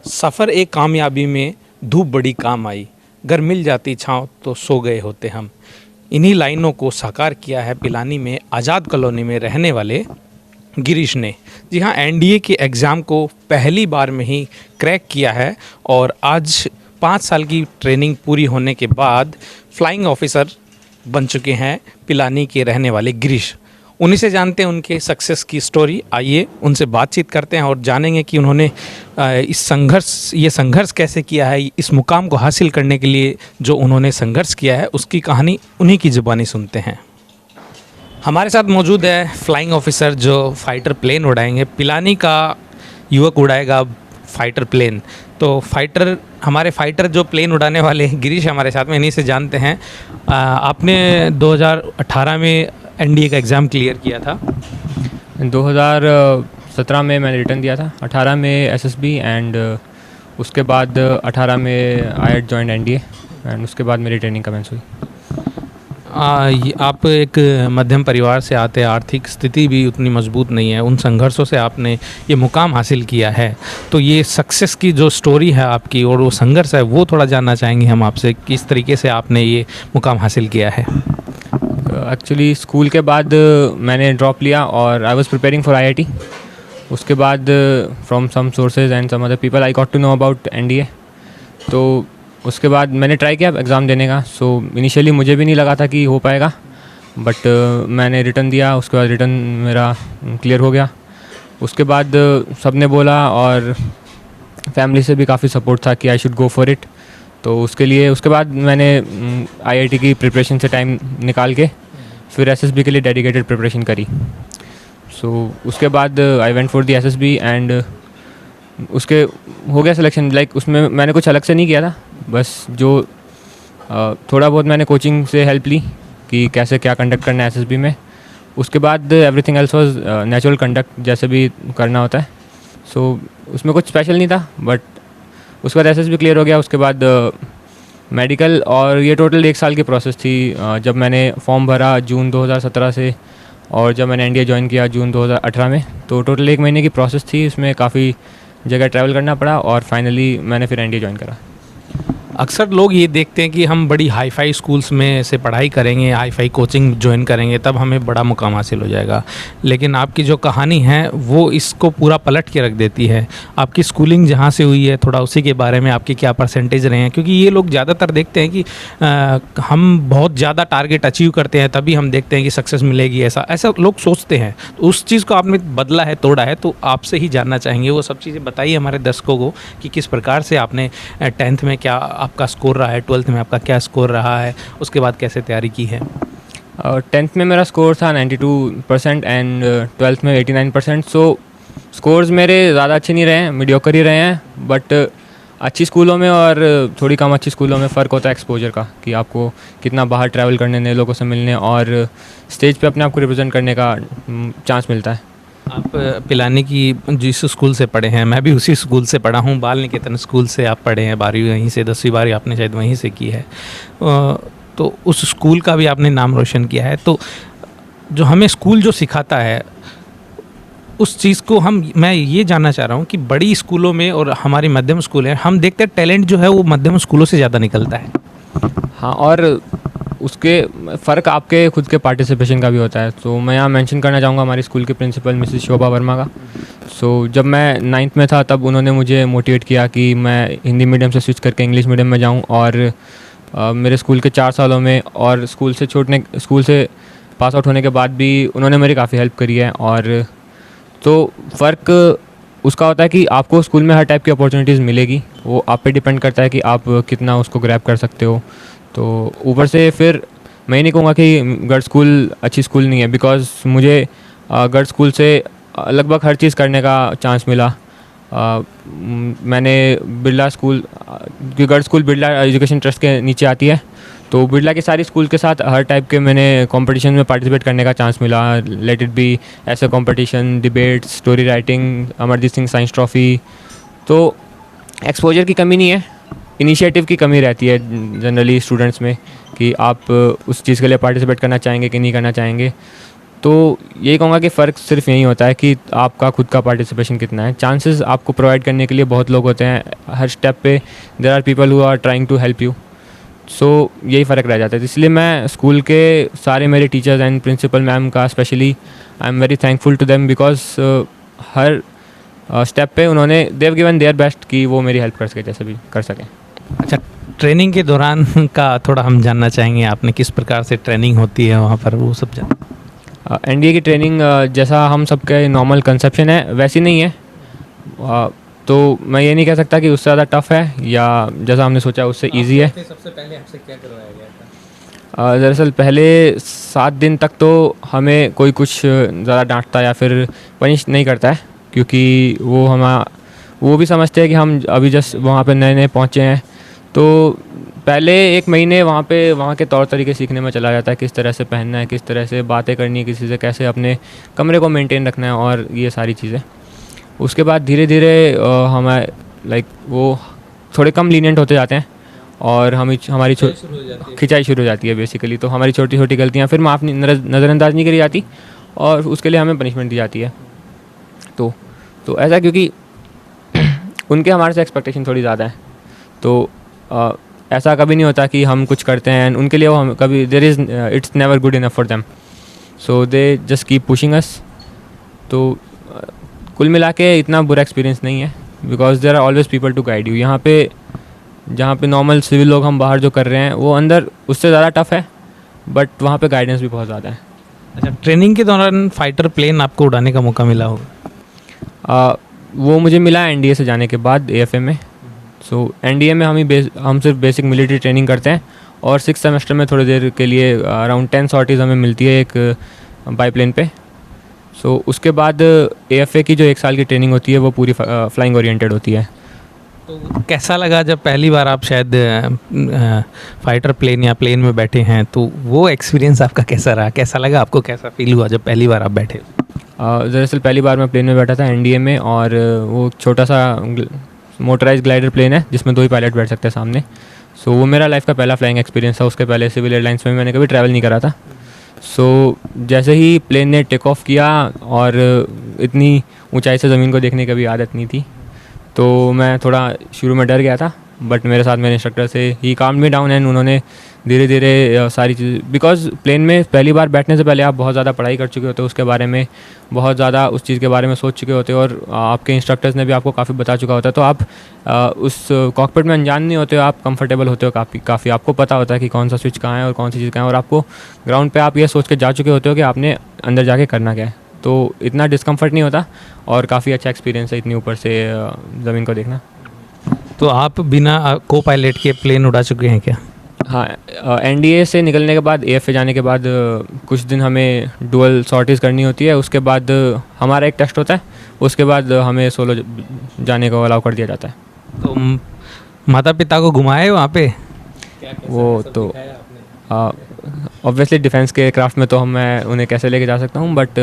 सफ़र एक कामयाबी में धूप बड़ी काम आई, घर मिल जाती छाँव तो सो गए होते हम। इन्हीं लाइनों को साकार किया है पिलानी में आज़ाद कॉलोनी में रहने वाले गिरीश ने। जी हाँ, एनडीए के एग्ज़ाम को पहली बार में ही क्रैक किया है और आज 5 साल की ट्रेनिंग पूरी होने के बाद फ्लाइंग ऑफिसर बन चुके हैं पिलानी के रहने वाले गिरीश। उन्हीं से जानते हैं उनके सक्सेस की स्टोरी। आइए उनसे बातचीत करते हैं और जानेंगे कि उन्होंने ये संघर्ष कैसे किया है, इस मुकाम को हासिल करने के लिए जो उन्होंने संघर्ष किया है उसकी कहानी उन्हीं की ज़ुबानी सुनते हैं। हमारे साथ मौजूद है फ्लाइंग ऑफिसर जो फाइटर प्लेन उड़ाएंगे। पिलानी का युवक उड़ाएगा फाइटर प्लेन। तो हमारे फाइटर जो प्लेन उड़ाने वाले गिरीश हमारे साथ में, इन्हीं से जानते हैं। आपने 2018 में एनडीए का एग्ज़ाम क्लियर किया था। 2017 में मैंने रिटर्न दिया था, 18 में एसएसबी एंड उसके बाद 18 में I had joined NDA and उसके बाद मेरी ट्रेनिंग कमेंस हुई। आप एक मध्यम परिवार से आते हैं, आर्थिक स्थिति भी उतनी मजबूत नहीं है, उन संघर्षों से आपने ये मुकाम हासिल किया है। तो ये सक्सेस की जो स्टोरी है आपकी और वो संघर्ष है वो थोड़ा जानना चाहेंगे हम आपसे, किस तरीके से आपने ये मुकाम हासिल किया है। एक्चुअली स्कूल के बाद मैंने ड्रॉप लिया और I was preparing for IIT. उसके बाद from some sources and some other people I got to know about NDA. तो उसके बाद मैंने ट्राई किया एग्ज़ाम देने का। सो इनिशियली मुझे भी नहीं लगा था कि हो पाएगा, बट मैंने रिटर्न दिया। उसके बाद रिटर्न मेरा क्लियर हो गया। उसके बाद सब ने बोला और फैमिली से भी काफ़ी सपोर्ट था कि I should go for it. तो उसके बाद मैंने आईआईटी की प्रिपरेशन से टाइम निकाल के फिर एसएसबी के लिए डेडिकेटेड प्रिपरेशन करी। सो उसके बाद I went for the SSB and उसके हो गया सिलेक्शन। लाइक उसमें मैंने कुछ अलग से नहीं किया था, बस जो थोड़ा बहुत मैंने कोचिंग से हेल्प ली कि कैसे क्या कंडक्ट करना है एसएसबी में। उसके बाद everything else was natural conduct, जैसे भी करना होता है। सो उसमें कुछ स्पेशल नहीं था, बट उसके बाद एसएसबी क्लियर हो गया। उसके बाद मेडिकल, और ये टोटल 1 साल की प्रोसेस थी। जब मैंने फॉर्म भरा जून 2017 से और जब मैंने एनडीए ज्वाइन किया जून 2018 में, तो टोटल 1 महीने की प्रोसेस थी। इसमें काफ़ी जगह ट्रैवल करना पड़ा और फाइनली मैंने फिर एनडीए ज्वाइन करा। अक्सर लोग ये देखते हैं कि हम बड़ी हाई फाई स्कूल्स में से पढ़ाई करेंगे, हाई फाई कोचिंग ज्वाइन करेंगे तब हमें बड़ा मुकाम हासिल हो जाएगा, लेकिन आपकी जो कहानी है वो इसको पूरा पलट के रख देती है। आपकी स्कूलिंग जहाँ से हुई है थोड़ा उसी के बारे में, आपके क्या परसेंटेज रहे हैं, क्योंकि ये लोग ज़्यादातर देखते हैं कि हम बहुत ज़्यादा टारगेट अचीव करते हैं तभी हम देखते हैं कि सक्सेस मिलेगी, ऐसा लोग सोचते हैं। तो उस चीज़ को आपने बदला है, तोड़ा है, तो आपसे ही जानना चाहेंगे वो सब चीज़ें बताइए हमारे दर्शकों को कि किस प्रकार से आपने 10th में क्या आपका स्कोर रहा है, 12th में आपका क्या स्कोर रहा है, उसके बाद कैसे तैयारी की है। 10th में मेरा स्कोर था 92% एंड 12th में 89%। सो स्कोर्स मेरे ज़्यादा अच्छे नहीं रहे हैं, मीडियोकर ही रहे हैं। बट अच्छी स्कूलों में और थोड़ी कम अच्छी स्कूलों में फ़र्क होता है एक्सपोजर का, कि आपको कितना बाहर ट्रैवल करने, नए लोगों से मिलने और स्टेज पे अपने आप को रिप्रेजेंट करने का चांस मिलता है। आप पिलानी की जिस स्कूल से पढ़े हैं, मैं भी उसी स्कूल से पढ़ा हूँ, बाल निकेतन स्कूल से आप पढ़े हैं, 12वीं वहीं से, 10वीं 12वीं आपने शायद वहीं से की है। तो उस स्कूल का भी आपने नाम रोशन किया है। तो जो हमें स्कूल जो सिखाता है उस चीज़ को मैं ये जानना चाह रहा हूँ कि बड़ी स्कूलों में और हमारी मध्यम स्कूल है, हम देखते हैं टैलेंट जो है वो मध्यम स्कूलों से ज़्यादा निकलता है। हाँ, और उसके फ़र्क आपके खुद के पार्टिसिपेशन का भी होता है। तो मैं यहाँ मेंशन करना चाहूँगा हमारी स्कूल के प्रिंसिपल मिसेस शोभा वर्मा का। सो जब मैं 9th में था तब उन्होंने मुझे मोटिवेट किया कि मैं हिंदी मीडियम से स्विच करके इंग्लिश मीडियम में जाऊँ। और मेरे स्कूल के 4 सालों में और स्कूल से पास आउट होने के बाद भी उन्होंने मेरी काफ़ी हेल्प करी है। और तो फ़र्क उसका होता है कि आपको स्कूल में हर टाइप की अपॉर्चुनिटीज़ मिलेगी, वो आप पे डिपेंड करता है कि आप कितना उसको ग्रैब कर सकते हो। तो ऊपर से फिर मैं नहीं कहूँगा कि गर्ल्स स्कूल अच्छी स्कूल नहीं है, बिकॉज़ मुझे गर्ल्स स्कूल से लगभग हर चीज़ करने का चांस मिला। मैंने Birla school, girls school Birla education trust के नीचे आती है, तो बिरला के सारी स्कूल के साथ हर टाइप के मैंने कंपटीशन में पार्टिसिपेट करने का चांस मिला। लेट इट बी ऐसे competition, debate, story writing, Amarjeet Singh science trophy. तो एक्सपोजर की कमी नहीं है, इनिशिएटिव की कमी रहती है जनरली स्टूडेंट्स में कि आप उस चीज़ के लिए पार्टिसिपेट करना चाहेंगे कि नहीं करना चाहेंगे। तो यही कहूँगा कि फ़र्क सिर्फ यही होता है कि आपका खुद का पार्टिसिपेशन कितना है। चांसेस आपको प्रोवाइड करने के लिए बहुत लोग होते हैं, हर स्टेप पे there are people who are trying to help you. So यही फ़र्क रह जाता है। इसलिए मैं स्कूल के सारे मेरे टीचर्स एंड प्रिंसिपल मैम का specially I am very thankful to them, because हर स्टेप पे उन्होंने they have given their best कि वो मेरी हेल्प कर सके, जैसे भी कर सकें। अच्छा, ट्रेनिंग के दौरान का थोड़ा हम जानना चाहेंगे, आपने किस प्रकार से ट्रेनिंग होती है वहाँ पर, वो सब जान। एनडीए की ट्रेनिंग जैसा हम सबके नॉर्मल कंसेप्शन है वैसी नहीं है। तो मैं ये नहीं कह सकता कि उससे ज़्यादा टफ़ है या जैसा हमने सोचा उससे इजी है। सबसे पहले हमसे क्या करवाया गया था? दरअसल पहले 7 दिन तक तो हमें कोई कुछ ज़्यादा डांटता या फिर पनिश नहीं करता है, क्योंकि वो भी समझते हैं कि हम अभी जस्ट वहाँ पे नए नए पहुँचे हैं। तो पहले 1 महीने वहाँ के तौर तरीके सीखने में चला जाता है, किस तरह से पहनना है, किस तरह से बातें करनी है किसी से, कैसे अपने कमरे को मेंटेन रखना है और ये सारी चीज़ें। उसके बाद धीरे धीरे हमारे वो थोड़े कम लीनियंट होते जाते हैं और हमारी खिंचाई शुरू हो जाती है बेसिकली। तो हमारी छोटी छोटी गलतियाँ फिर माफ़ नहीं, नज़रअंदाज नहीं करी जाती और उसके लिए हमें पनिशमेंट दी जाती है। तो ऐसा क्योंकि उनके हमारे से एक्सपेक्टेशन थोड़ी ज़्यादा है। तो ऐसा कभी नहीं होता कि हम कुछ करते हैं उनके लिए वो हम कभी it's never good enough for them, so they just keep pushing us. तो कुल मिला के इतना बुरा एक्सपीरियंस नहीं है, because there are always people to guide you. यहाँ पे जहाँ पे नॉर्मल सिविल लोग हम बाहर जो कर रहे हैं वो अंदर उससे ज़्यादा टफ है, बट वहाँ पे गाइडेंस भी बहुत ज़्यादा है। अच्छा, ट्रेनिंग के दौरान फाइटर प्लेन आपको उड़ाने का मौका मिला होगा? वो मुझे मिला एनडीए से जाने के बाद एएफए में। सो एनडीए में हम सिर्फ बेसिक मिलिट्री ट्रेनिंग करते हैं और 6 सेमेस्टर में थोड़ी देर के लिए अराउंड 10 सॉर्टीज़ हमें मिलती है एक बाईप्लेन पे। सो उसके बाद एएफए की जो 1 साल की ट्रेनिंग होती है वो पूरी फ्लाइंग ओरिएंटेड होती है। तो कैसा लगा जब पहली बार आप शायद फाइटर प्लेन या प्लेन में बैठे हैं, तो वो एक्सपीरियंस आपका कैसा रहा? कैसा लगा आपको, कैसा फील हुआ जब पहली बार आप बैठे? दरअसल पहली बार मैं प्लेन में बैठा था एनडीए में, और वो छोटा सा मोटराइज ग्लाइडर प्लेन है जिसमें 2 ही पायलट बैठ सकते हैं सामने। सो वो मेरा लाइफ का पहला फ्लाइंग एक्सपीरियंस था। उसके पहले सिविल एयरलाइंस में मैंने कभी ट्रैवल नहीं करा था। सो जैसे ही प्लेन ने टेक ऑफ किया, और इतनी ऊंचाई से ज़मीन को देखने की कभी आदत नहीं थी, तो मैं थोड़ा शुरू में डर गया था, बट मेरे साथ मेरे इंस्ट्रक्टर से ही काम मी डाउन एंड उन्होंने धीरे धीरे सारी चीज़, बिकॉज प्लेन में पहली बार बैठने से पहले आप बहुत ज़्यादा पढ़ाई कर चुके होते हो उसके बारे में, बहुत ज़्यादा उस चीज़ के बारे में सोच चुके होते हो, और आपके इंस्ट्रक्टर्स ने भी आपको काफ़ी बता चुका होता है। तो आप उस कॉकपिट में अनजान नहीं होते हो, आप कंफर्टेबल होते हो काफ़ी आपको पता होता है कि कौन सा स्विच कहाँ है और कौन सी चीज़ कहाँ है, और आपको ग्राउंड पर आप ये सोच के जा चुके होते हो कि आपने अंदर जाके करना क्या है। तो इतना डिस्कम्फर्ट नहीं होता और काफ़ी अच्छा एक्सपीरियंस है इतनी ऊपर से ज़मीन को देखना। तो आप बिना को पायलट के प्लेन उड़ा चुके हैं क्या? हाँ, एनडीए से निकलने के बाद एएफए जाने के बाद कुछ दिन हमें डुअल सॉर्टीज़ करनी होती है। उसके बाद हमारा एक टेस्ट होता है, उसके बाद हमें सोलो जाने को अलाउ कर दिया जाता है। तो माता पिता को घुमाए वहाँ पे? वो तो ऑब्वियसली डिफेंस के क्राफ्ट में तो मैं उन्हें कैसे लेके जा सकता हूँ, बट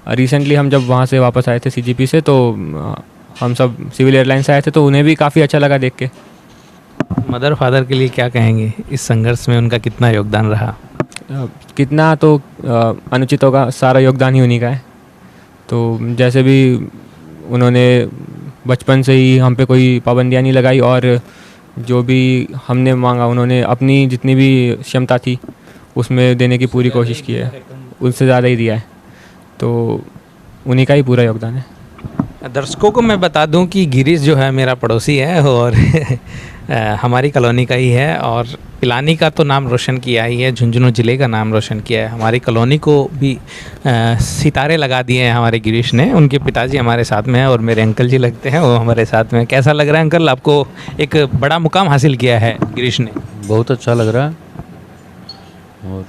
रिसेंटली हम जब वहाँ से वापस आए थे सीजीपी से, तो हम सब सिविल एयरलाइन से आए थे, तो उन्हें भी काफ़ी अच्छा लगा देख के। मदर फादर के लिए क्या कहेंगे? इस संघर्ष में उनका कितना योगदान रहा? कितना तो अनुचित होगा, सारा योगदान ही उन्हीं का है। तो जैसे भी उन्होंने बचपन से ही हम पे कोई पाबंदियाँ नहीं लगाई, और जो भी हमने मांगा उन्होंने अपनी जितनी भी क्षमता थी उसमें देने की पूरी कोशिश की है, उससे ज़्यादा ही दिया है। तो उन्हीं का ही पूरा योगदान है। दर्शकों को मैं बता दूं कि गिरीश जो है मेरा पड़ोसी है और हमारी कॉलोनी का ही है, और पिलानी का तो नाम रोशन किया ही है, झुंझुनू ज़िले का नाम रोशन किया है। हमारी कॉलोनी को भी सितारे लगा दिए हैं हमारे गिरीश ने। उनके पिताजी हमारे साथ में हैं और मेरे अंकल जी लगते हैं वो हमारे साथ में। कैसा लग रहा है अंकल, आपको एक बड़ा मुकाम हासिल किया है गिरीश ने? बहुत अच्छा लग रहा है, और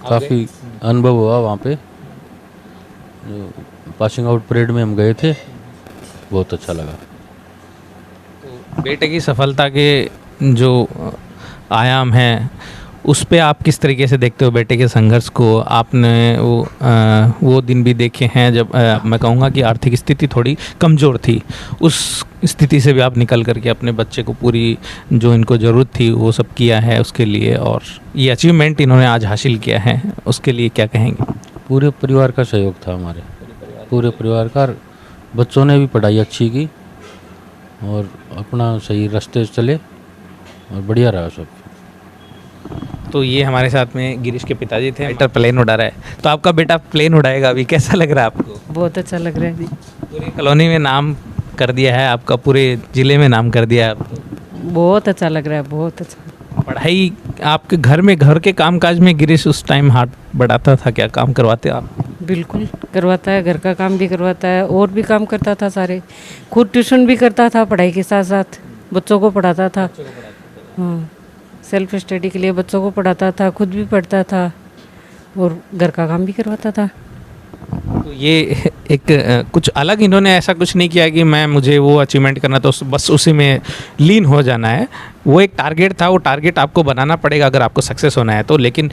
काफ़ी अनुभव हुआ वहाँ पे। जो पासिंग आउट परेड में हम गए थे, बहुत अच्छा लगा। तो बेटे की सफलता के जो आयाम हैं उस पे आप किस तरीके से देखते हो बेटे के संघर्ष को? आपने वो दिन भी देखे हैं जब मैं कहूँगा कि आर्थिक स्थिति थोड़ी कमज़ोर थी, उस स्थिति से भी आप निकल करके अपने बच्चे को पूरी जो इनको ज़रूरत थी वो सब किया है उसके लिए, और ये अचीवमेंट इन्होंने आज हासिल किया है, उसके लिए क्या कहेंगे? पूरे परिवार का सहयोग था हमारे, पूरे परिवार का। और बच्चों ने भी पढ़ाई अच्छी की और अपना सही रास्ते से चले और बढ़िया रहा सब। तो ये हमारे साथ में गिरीश के पिताजी थे। बेटा प्लेन उड़ा रहा है, तो आपका बेटा प्लेन उड़ाएगा अभी, कैसा लग रहा है आपको? बहुत अच्छा लग रहा है जी। पूरी कॉलोनी में नाम कर दिया है आपका, पूरे ज़िले में नाम कर दिया है आपको। बहुत अच्छा लग रहा है, बहुत अच्छा। पढ़ाई आपके घर में, घर के कामकाज में गिरीश उस टाइम हाथ बढ़ाता था क्या? काम करवाते आप? बिल्कुल करवाता है, घर का काम भी करवाता है और भी काम करता था सारे। खुद ट्यूशन भी करता था, पढ़ाई के साथ साथ बच्चों को पढ़ाता था। हाँ, सेल्फ स्टडी के लिए बच्चों को पढ़ाता था, खुद भी पढ़ता था और घर का काम भी करवाता था। तो ये एक कुछ अलग इन्होंने ऐसा कुछ नहीं किया कि मुझे वो अचीवमेंट करना तो बस उसी में लीन हो जाना है। वो एक टारगेट था, वो टारगेट आपको बनाना पड़ेगा अगर आपको सक्सेस होना है तो। लेकिन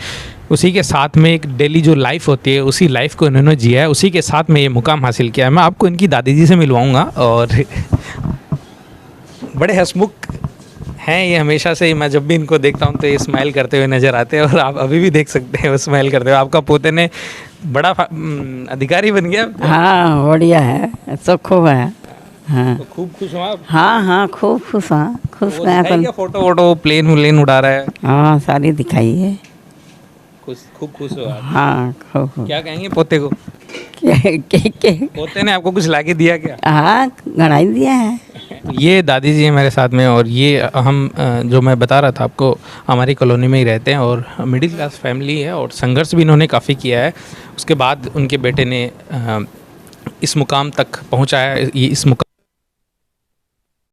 उसी के साथ में एक डेली जो लाइफ होती है, उसी लाइफ को इन्होंने जिया है, उसी के साथ में ये मुकाम हासिल किया है। मैं आपको इनकी दादी जी से मिलवाऊँगा और बड़े हंसमुख हैं ये, हमेशा से ही मैं जब भी इनको देखता हूँ तो ये स्माइल करते हुए नज़र आते हैं और आप अभी भी देख सकते हैं वो स्माइल करते हुए। आपका पोते ने बड़ा अधिकारी बन गया। हाँ बढ़िया है, चोखो है। हाँ तो खूब खुश हो आप? हाँ हाँ खूब खुश हाँ, खुश वो मैं दिखाई क्या फोटो वोटो, प्लेन व्लेन उड़ा रहा है? हाँ सारी दिखाई है। खूब खुश हो आप? हाँ खूब। क्या कहेंगे पोते को? के पोते ने आपको कुछ लाके दिया क्या? हाँ गणाई दिया है। ये दादी जी हैं मेरे साथ में और ये हम जो मैं बता रहा था आपको, हमारी कॉलोनी में ही रहते हैं और मिडिल क्लास फैमिली है और संघर्ष भी इन्होंने काफ़ी किया है। उसके बाद उनके बेटे ने इस मुकाम तक पहुंचाया, ये इस मुकाम